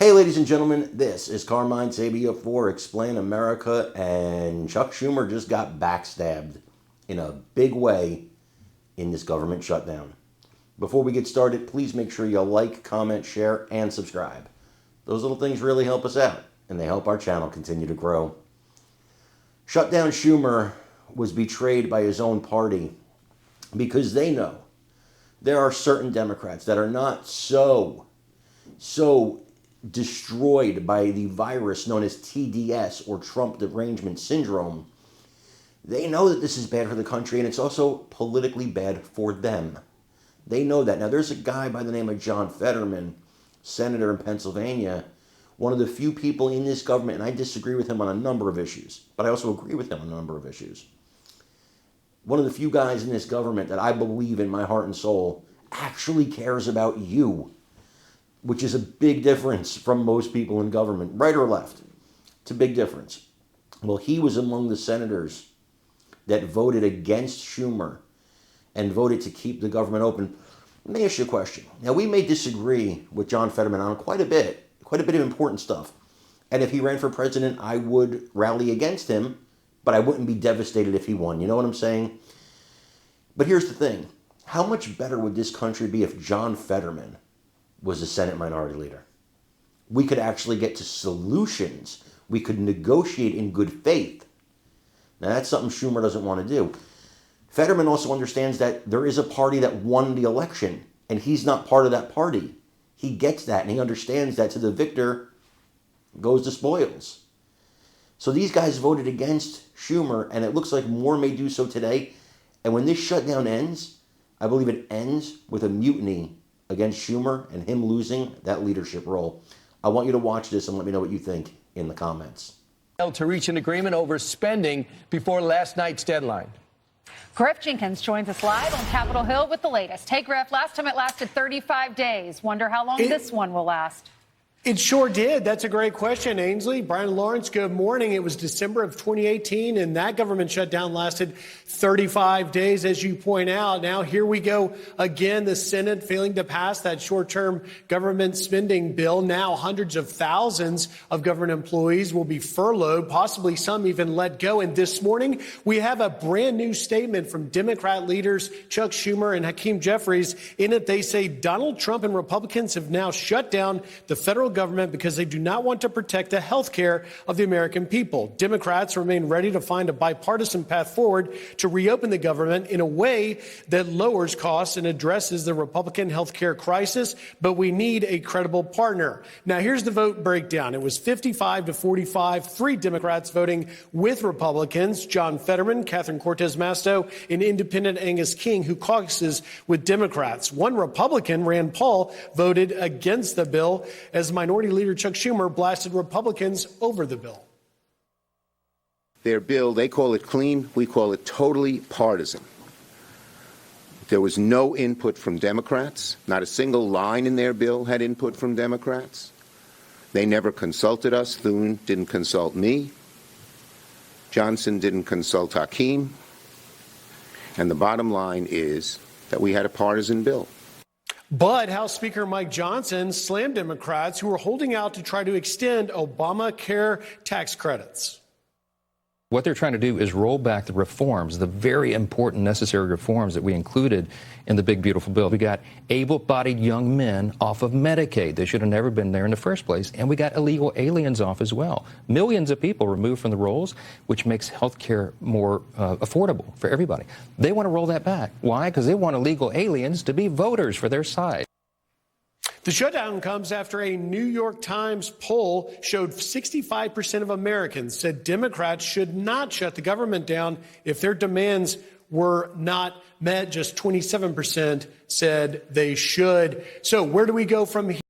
Hey, ladies and gentlemen, this is Carmine Sabia for Explain America, and Chuck Schumer just got backstabbed in a big way in this government shutdown. Before we get started, please make sure you like, comment, share, and subscribe. Those little things really help us out, and they help our channel continue to grow. Shutdown Schumer was betrayed by his own party because they know there are certain Democrats that are not so destroyed by the virus known as TDS, or Trump derangement syndrome. They know that this is bad for the country, and it's also politically bad for them. They know that. Now, there's a guy by the name of John Fetterman, senator in Pennsylvania, one of the few people in this government, and I disagree with him on a number of issues, but I also agree with him on a number of issues. One of the few guys in this government that I believe in my heart and soul actually cares about you, which is a big difference from most people in government, right or left. It's a big difference. Well, he was among the senators that voted against Schumer and voted to keep the government open. Let me ask you a question. Now, we may disagree with John Fetterman on quite a bit of important stuff. And if he ran for president, I would rally against him, but I wouldn't be devastated if he won. You know what I'm saying? But here's the thing. How much better would this country be if John Fetterman was the Senate Minority Leader? We could actually get to solutions. We could negotiate in good faith. Now, that's something Schumer doesn't want to do. Fetterman also understands that there is a party that won the election, and he's not part of that party. He gets that, and he understands that to the victor goes the spoils. So these guys voted against Schumer, and it looks like more may do so today. And when this shutdown ends, I believe it ends with a mutiny against Schumer and him losing that leadership role. I want you to watch this and let me know what you think in the comments. To reach an agreement over spending before last night's deadline. Griff Jenkins joins us live on Capitol Hill with the latest. Hey, Griff, last time it lasted 35 days. Wonder how long this one will last. It sure did. That's a great question, Ainsley. Brian Lawrence, good morning. It was December of 2018, and that government shutdown lasted 35 days, as you point out. Now, here we go again, the Senate failing to pass that short-term government spending bill. Now, hundreds of thousands of government employees will be furloughed, possibly some even let go. And this morning, we have a brand new statement from Democrat leaders Chuck Schumer and Hakeem Jeffries. In it, they say Donald Trump and Republicans have now shut down the federal government because they do not want to protect the health care of the American people. Democrats remain ready to find a bipartisan path forward to reopen the government in a way that lowers costs and addresses the Republican health care crisis, but we need a credible partner. Now, here's the vote breakdown. It was 55 to 45, 3 Democrats voting with Republicans, John Fetterman, Catherine Cortez Masto, and independent Angus King, who caucuses with Democrats. 1 Republican, Rand Paul, voted against the bill as Minority Leader Chuck Schumer blasted Republicans over the bill. Their bill, they call it clean, we call it totally partisan. There was no input from Democrats. Not a single line in their bill had input from Democrats. They never consulted us. Thune didn't consult me. Johnson didn't consult Hakeem. And the bottom line is that we had a partisan bill. But House Speaker Mike Johnson slammed Democrats who were holding out to try to extend Obamacare tax credits. What they're trying to do is roll back the reforms, the very important, necessary reforms that we included in the big, beautiful bill. We got able-bodied young men off of Medicaid. They should have never been there in the first place. And we got illegal aliens off as well. Millions of people removed from the rolls, which makes health care more affordable for everybody. They want to roll that back. Why? Because they want illegal aliens to be voters for their side. The shutdown comes after a New York Times poll showed 65% of Americans said Democrats should not shut the government down if their demands were not met. Just 27% said they should. So where do we go from here?